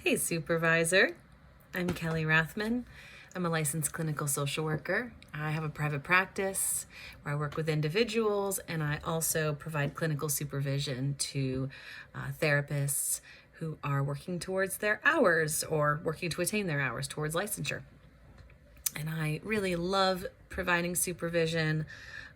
Hey, Supervisor. I'm Kelly Rathman. I'm a licensed clinical social worker. I have a private practice where I work with individuals, and I also provide clinical supervision to therapists who are working towards their hours or working to attain their hours towards licensure. And I really love providing supervision.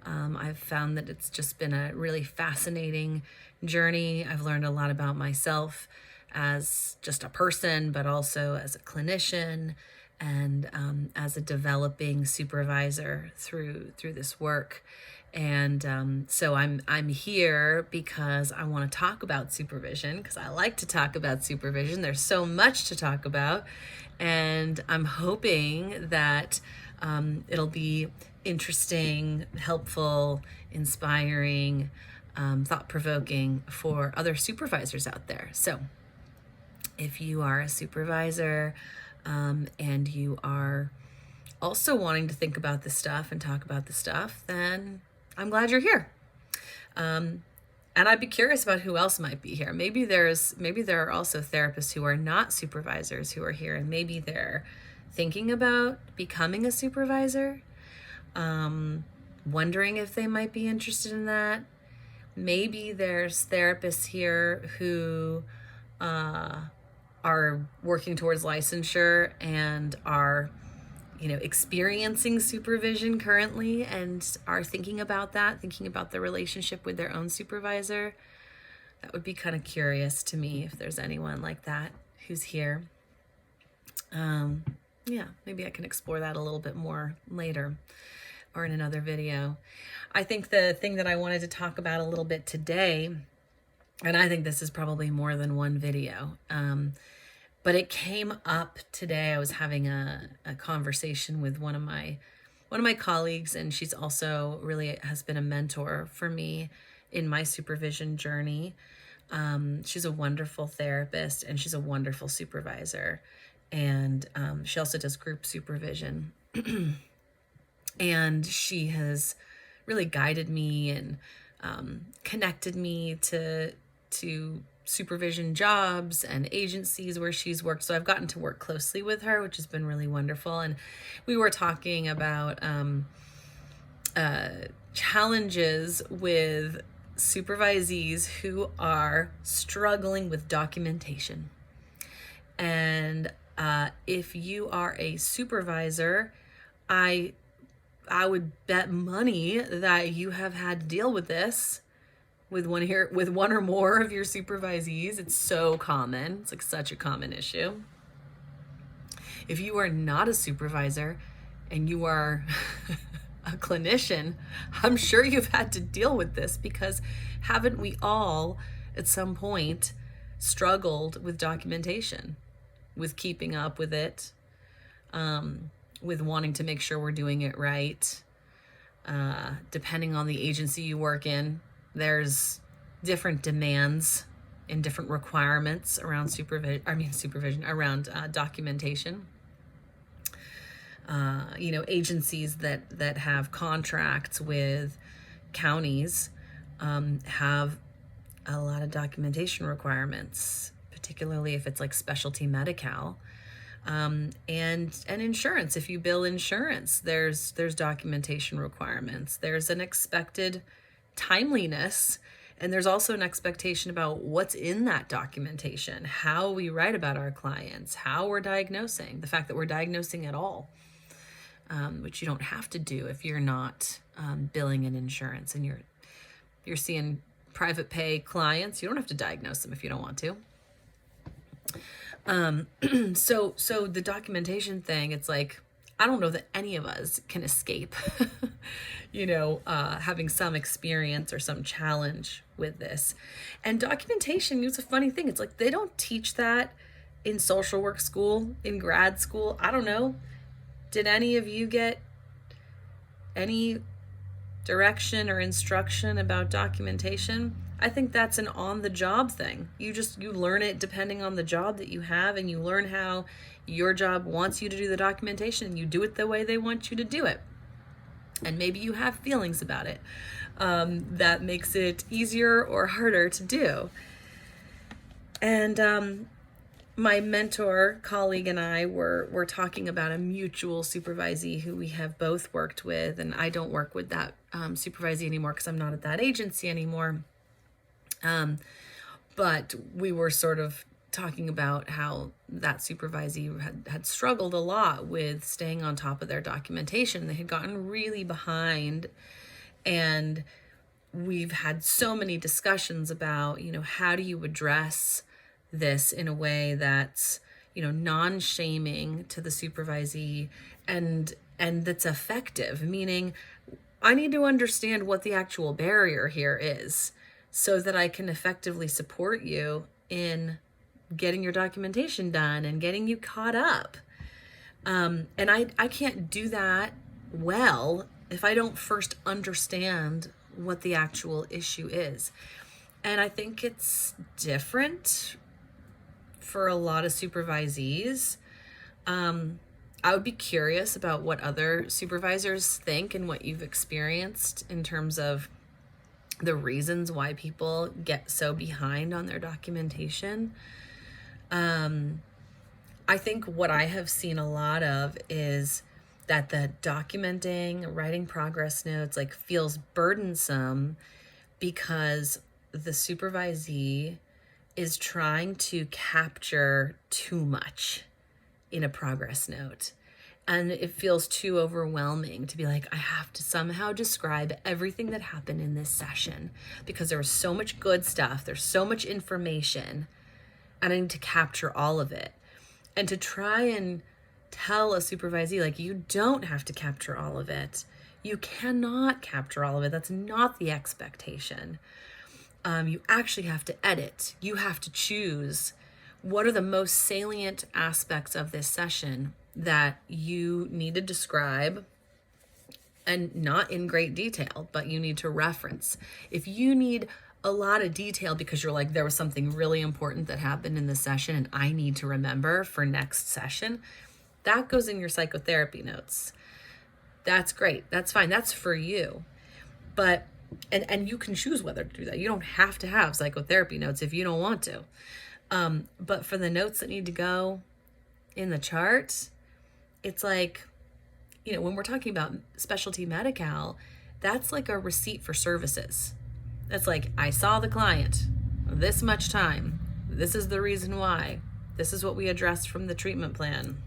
I've found that it's just been a really fascinating journey. I've learned a lot about myself as just a person, but also as a clinician and as a developing supervisor through this work. And so I'm here because I want to talk about supervision, because I like to talk about supervision. There's so much to talk about, and I'm hoping that it'll be interesting, helpful, inspiring, thought-provoking for other supervisors out there. So if you are a supervisor and you are also wanting to think about this stuff and talk about this stuff, then I'm glad you're here. And I'd be curious about who else might be here. Maybe there are also therapists who are not supervisors who are here, and maybe they're thinking about becoming a supervisor, wondering if they might be interested in that. Maybe there's therapists here who are working towards licensure and are experiencing supervision currently and are thinking about the relationship with their own supervisor. That would be kind of curious to me if there's anyone like that who's here. Maybe I can explore that a little bit more later or in another video. I think the thing that I wanted to talk about a little bit today, and I think this is probably more than one video, but it came up today. I was having a conversation with one of my colleagues, and she's also really has been a mentor for me in my supervision journey. She's a wonderful therapist, and she's a wonderful supervisor, and she also does group supervision. And she has really guided me and connected me to supervision jobs and agencies where she's worked. So I've gotten to work closely with her, which has been really wonderful. And we were talking about challenges with supervisees who are struggling with documentation. And if you are a supervisor, I would bet money that you have had to deal with this with one or more of your supervisees. It's so common. It's like such a common issue. If you are not a supervisor and you are a clinician, I'm sure you've had to deal with this, because haven't we all at some point struggled with documentation, with keeping up with it, with wanting to make sure we're doing it right? Depending on the agency you work in, there's different demands and different requirements around supervision, around documentation. Agencies that have contracts with counties have a lot of documentation requirements, particularly if it's like specialty Medi-Cal. And insurance. If you bill insurance, there's documentation requirements. There's an expected timeliness, and there's also an expectation about what's in that documentation, how we write about our clients, how we're diagnosing, the fact that we're diagnosing at all, which you don't have to do if you're not billing an insurance and you're seeing private pay clients. You don't have to diagnose them if you don't want to. So the documentation thing, it's like, I don't know that any of us can escape, having some experience or some challenge with this. And documentation is a funny thing. It's like, they don't teach that in social work school, in grad school. I don't know. Did any of you get any direction or instruction about documentation? I think that's an on-the-job thing. You learn it depending on the job that you have, and you learn how your job wants you to do the documentation, and you do it the way they want you to do it. And maybe you have feelings about it that makes it easier or harder to do. And my mentor colleague and I were talking about a mutual supervisee who we have both worked with, and I don't work with that supervisee anymore because I'm not at that agency anymore. But we were sort of talking about how that supervisee had struggled a lot with staying on top of their documentation. They had gotten really behind, and we've had so many discussions about, how do you address this in a way that's, non-shaming to the supervisee and that's effective, meaning I need to understand what the actual barrier here is so that I can effectively support you in getting your documentation done and getting you caught up. And I can't do that well if I don't first understand what the actual issue is. And I think it's different for a lot of supervisees. I would be curious about what other supervisors think and what you've experienced in terms of the reasons why people get so behind on their documentation. I think what I have seen a lot of is that the documenting, writing progress notes, feels burdensome because the supervisee is trying to capture too much in a progress note. And it feels too overwhelming to be like, I have to somehow describe everything that happened in this session because there was so much good stuff. There's so much information, and I need to capture all of it. And to try and tell a supervisee, you don't have to capture all of it. You cannot capture all of it. That's not the expectation. You actually have to edit. You have to choose what are the most salient aspects of this session that you need to describe, and not in great detail, but you need to reference. If you need a lot of detail because you're like, there was something really important that happened in this session and I need to remember for next session, that goes in your psychotherapy notes. That's great. That's fine. That's for you. But and you can choose whether to do that. You don't have to have psychotherapy notes if you don't want to. But for the notes that need to go in the chart, it's when we're talking about specialty Medi-Cal, that's like a receipt for services. That's I saw the client this much time. This is the reason why. This is what we addressed from the treatment plan.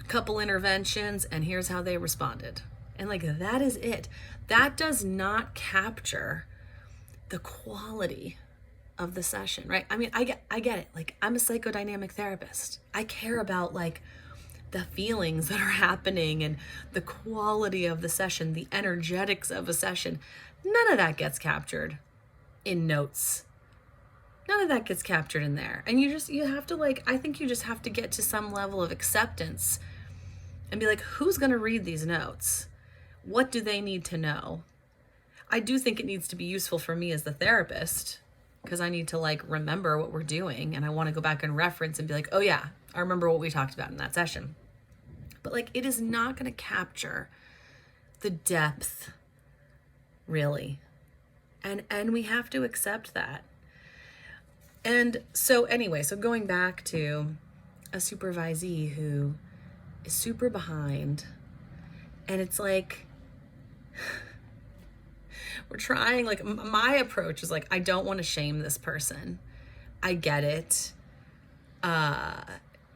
Couple interventions, and here's how they responded. And that is it. That does not capture the quality of the session, right? I mean, I get it. I'm a psychodynamic therapist. I care about the feelings that are happening and the quality of the session, the energetics of a session. None of that gets captured in notes. None of that gets captured in there. And you have to I think you just have to get to some level of acceptance and be who's going to read these notes? What do they need to know? I do think it needs to be useful for me as the therapist because I need to remember what we're doing, and I want to go back and reference and be oh yeah, I remember what we talked about in that session. But it is not going to capture the depth, really. And we have to accept that. And so anyway, going back to a supervisee who is super behind, and it's we're trying, my approach is I don't want to shame this person. I get it.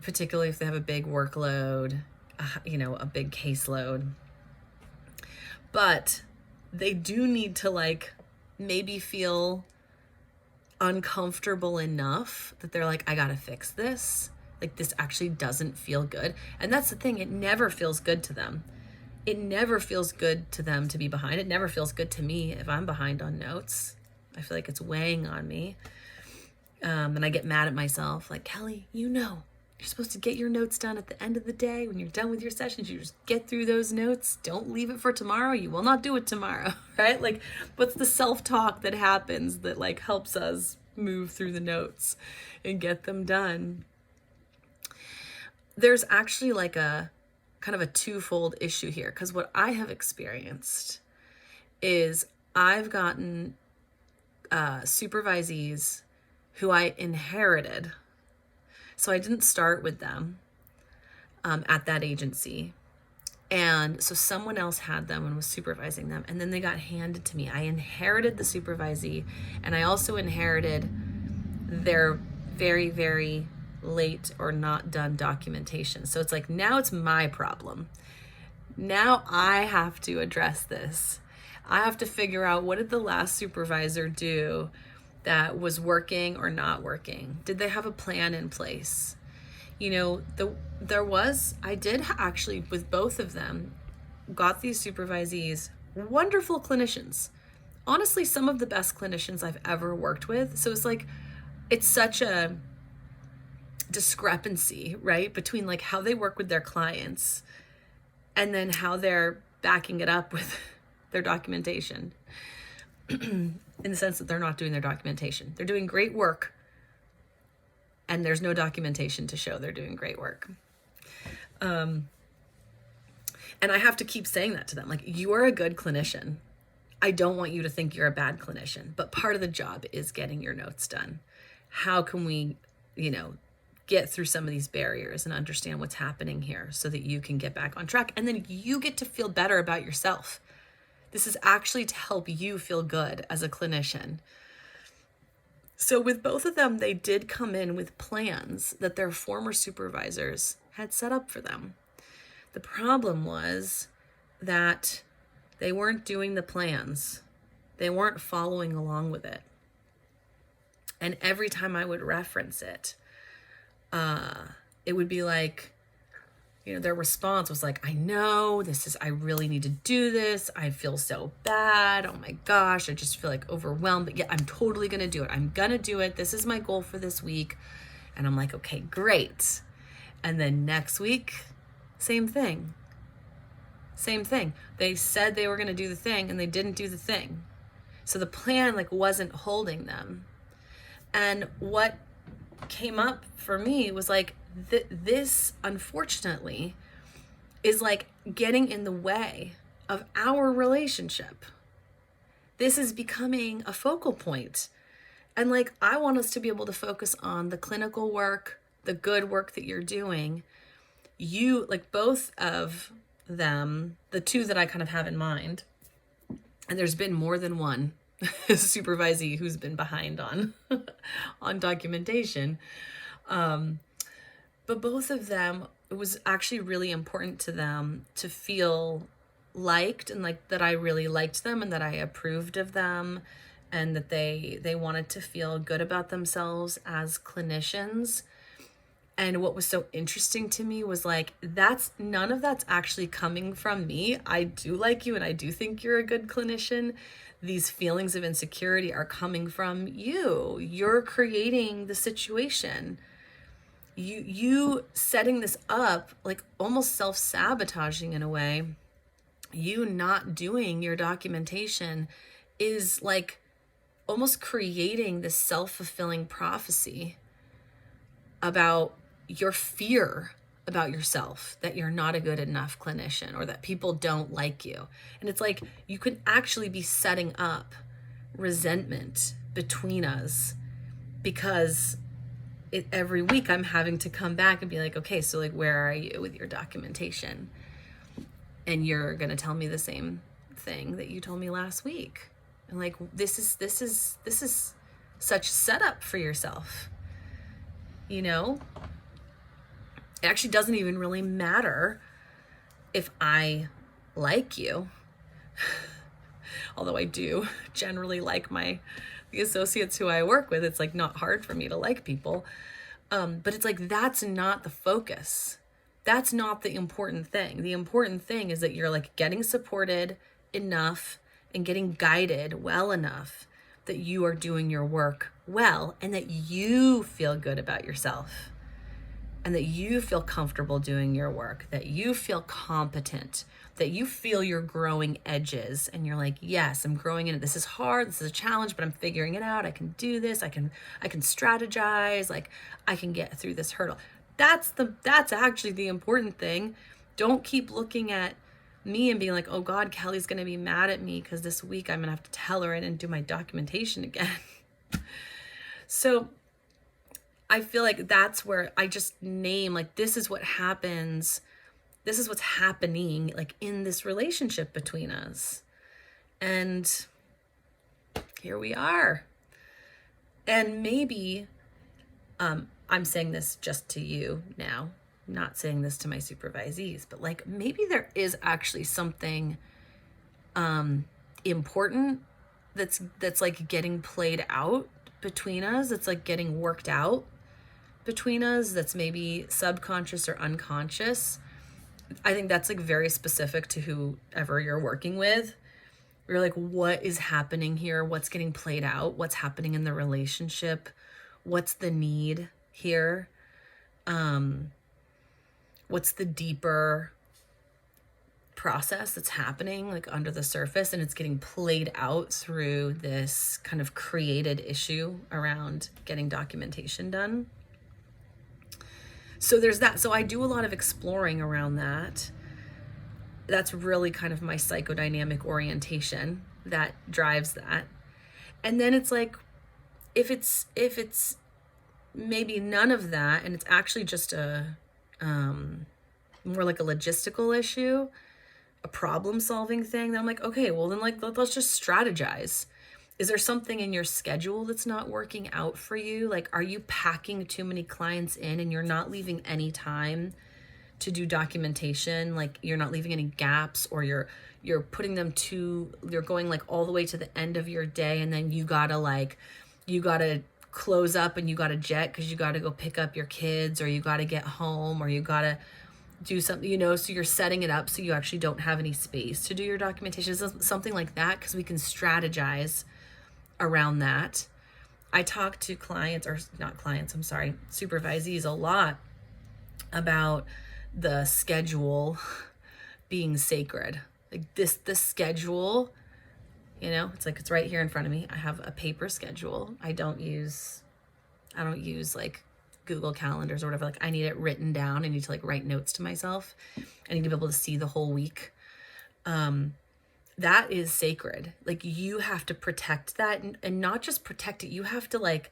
Particularly if they have a big workload, a big caseload. But they do need to maybe feel uncomfortable enough that they're I gotta fix this. This actually doesn't feel good. And that's the thing. It never feels good to them. It never feels good to them to be behind. It never feels good to me if I'm behind on notes. I feel it's weighing on me. And I get mad at myself. Kelly, you're supposed to get your notes done at the end of the day. When you're done with your sessions, you just get through those notes. Don't leave it for tomorrow. You will not do it tomorrow, right? What's the self-talk that happens that helps us move through the notes and get them done? There's actually a kind of a twofold issue here, because what I have experienced is I've gotten supervisees who I inherited So I didn't start with them at that agency. And so someone else had them and was supervising them. And then they got handed to me. I inherited the supervisee, and I also inherited their very, very late or not done documentation. So it's like, now it's my problem. Now I have to address this. I have to figure out, what did the last supervisor do that was working or not working? Did they have a plan in place? You know, I did actually, with both of them, got these supervisees, wonderful clinicians. Honestly, some of the best clinicians I've ever worked with. So it's like, it's such a discrepancy, right? Between like how they work with their clients and then how they're backing it up with their documentation. In the sense that they're not doing their documentation. They're doing great work, and there's no documentation to show they're doing great work. And I have to keep saying that to them. Like, you are a good clinician. I don't want you to think you're a bad clinician, but part of the job is getting your notes done. How can we, get through some of these barriers and understand what's happening here so that you can get back on track? And then you get to feel better about yourself. This is actually to help you feel good as a clinician. So with both of them, they did come in with plans that their former supervisors had set up for them. The problem was that they weren't doing the plans. They weren't following along with it. And every time I would reference it, it would be like, their response was like, I really need to do this. I feel so bad. Oh my gosh, I just feel like overwhelmed. But yeah, I'm totally going to do it. I'm going to do it. This is my goal for this week. And I'm like, okay, great. And then next week, same thing. They said they were going to do the thing and they didn't do the thing. So the plan wasn't holding them. And what came up for me was this, unfortunately, is getting in the way of our relationship. This is becoming a focal point. And I want us to be able to focus on the clinical work, the good work that you're doing. You, both of them, the two that I kind of have in mind, and there's been more than one supervisee who's been behind on documentation. But both of them, it was actually really important to them to feel liked, and that I really liked them and that I approved of them, and that they wanted to feel good about themselves as clinicians. And what was so interesting to me was none of that's actually coming from me. I do like you and I do think you're a good clinician. These feelings of insecurity are coming from you. You're creating the situation. You setting this up, almost self-sabotaging in a way. You not doing your documentation is almost creating this self-fulfilling prophecy about your fear about yourself, that you're not a good enough clinician or that people don't like you. And it's you could actually be setting up resentment between us, because every week I'm having to come back and be okay, so where are you with your documentation? And you're going to tell me the same thing that you told me last week. And this is such setup for yourself. It actually doesn't even really matter if I like you. Although I do generally like the associates who I work with. It's not hard for me to like people. But it's that's not the focus. That's not the important thing. The important thing is that you're getting supported enough and getting guided well enough that you are doing your work well, and that you feel good about yourself, and that you feel comfortable doing your work, that you feel competent, that you feel your growing edges, and you're yes, I'm growing in it. This is hard. This is a challenge, but I'm figuring it out. I can do this. I can strategize. I can get through this hurdle. That's actually the important thing. Don't keep looking at me and being oh God, Kelly's going to be mad at me because this week I'm going to have to tell her and do my documentation again. So I feel like that's where I just name, like, this is what happens. This is what's happening, like, in this relationship between us. And here we are. And maybe I'm saying this just to you now, not saying this to my supervisees, but like maybe there is actually something important that's like getting played out between us. It's like getting worked out between us. That's maybe subconscious or unconscious. I think that's like very specific to whoever you're working with. You're like, what is happening here? What's getting played out? What's happening in the relationship? What's the need here? What's the deeper process that's happening like under the surface, and it's getting played out through this kind of created issue around getting documentation done. So there's that. So I do a lot of exploring around that. That's really kind of my psychodynamic orientation that drives that. And then it's like, if it's maybe none of that, and it's actually just a more like a logistical issue, a problem solving thing, then I'm like, okay, well then like let's just strategize. Is there something in your schedule that's not working out for you? Like, are you packing too many clients in and you're not leaving any time to do documentation? Like, you're not leaving any gaps, or you're putting them you're going like all the way to the end of your day, and then you gotta close up and you gotta jet because you gotta go pick up your kids, or you gotta get home, or you gotta do something, so you're setting it up so you actually don't have any space to do your documentation, something like that, because we can strategize around that. I talk to supervisees a lot about the schedule being sacred. Like the schedule, it's like, it's right here in front of me. I have a paper schedule. I don't use like Google calendars or whatever. Like, I need it written down. I need to like write notes to myself. I need to be able to see the whole week. That is sacred. Like, you have to protect that, and not just protect it. You have to like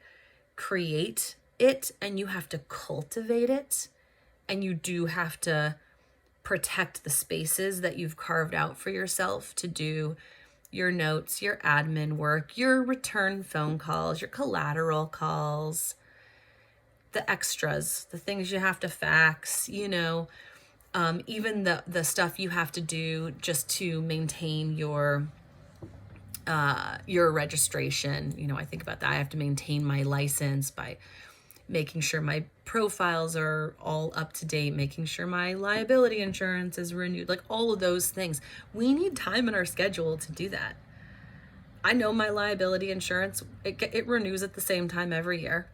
create it, and you have to cultivate it, and you do have to protect the spaces that you've carved out for yourself to do your notes, your admin work, your return phone calls, your collateral calls, the extras, the things you have to fax, even the stuff you have to do just to maintain your registration. I think about that. I have to maintain my license by making sure my profiles are all up to date, making sure my liability insurance is renewed, like all of those things. We need time in our schedule to do that. I know my liability insurance, it renews at the same time every year.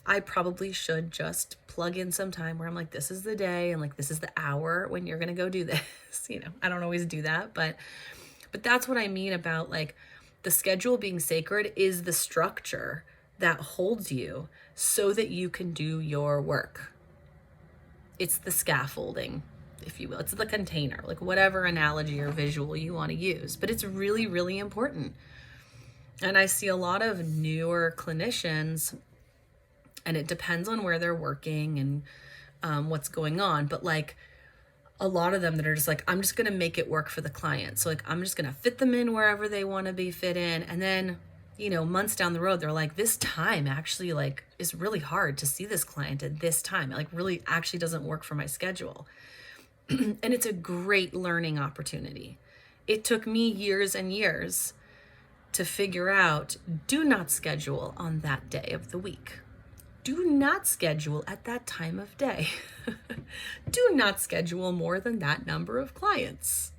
I probably should just plug in some time where I'm like, this is the day, and like, this is the hour when you're going to go do this. I don't always do that, but that's what I mean about like the schedule being sacred is the structure that holds you so that you can do your work. It's the scaffolding, if you will. It's the container, like whatever analogy or visual you want to use, but it's really, really important. And I see a lot of newer clinicians, and it depends on where they're working and what's going on, but like a lot of them that are just like, I'm just going to make it work for the client. So like, I'm just going to fit them in wherever they want to be fit in. And then, months down the road, they're like, this time actually like is really hard to see this client at this time. It like really actually doesn't work for my schedule. And it's a great learning opportunity. It took me years and years to figure out, do not schedule on that day of the week. Do not schedule at that time of day. Do not schedule more than that number of clients.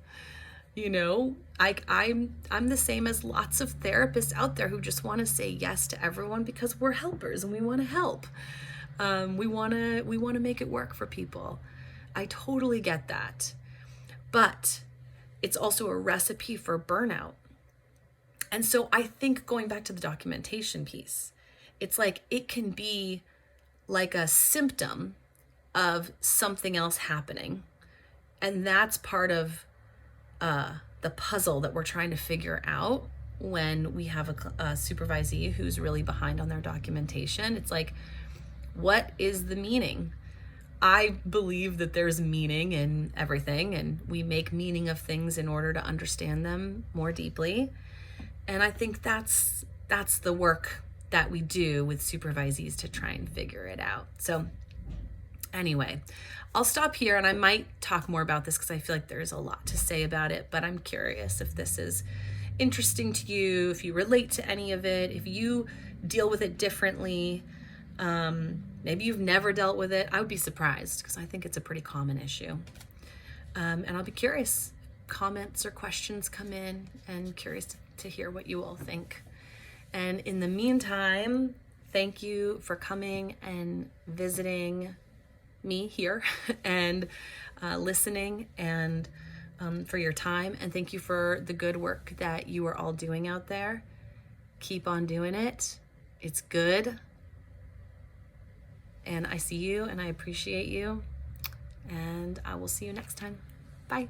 I'm the same as lots of therapists out there who just want to say yes to everyone because we're helpers and we want to help. We want to make it work for people. I totally get that. But it's also a recipe for burnout. And so I think going back to the documentation piece, it's like it can be like a symptom of something else happening. And that's part of the puzzle that we're trying to figure out when we have a supervisee who's really behind on their documentation. It's like, What is the meaning? I believe that there's meaning in everything, and we make meaning of things in order to understand them more deeply. And I think that's the work that we do with supervisees to try and figure it out. So anyway, I'll stop here, and I might talk more about this because I feel like there's a lot to say about it, but I'm curious if this is interesting to you, if you relate to any of it, if you deal with it differently. Maybe you've never dealt with it. I would be surprised because I think it's a pretty common issue. And I'll be curious. Comments or questions come in, and curious to hear what you all think. And in the meantime, thank you for coming and visiting me here and listening, and for your time. And thank you for the good work that you are all doing out there. Keep on doing it. It's good. And I see you and I appreciate you. And I will see you next time. Bye.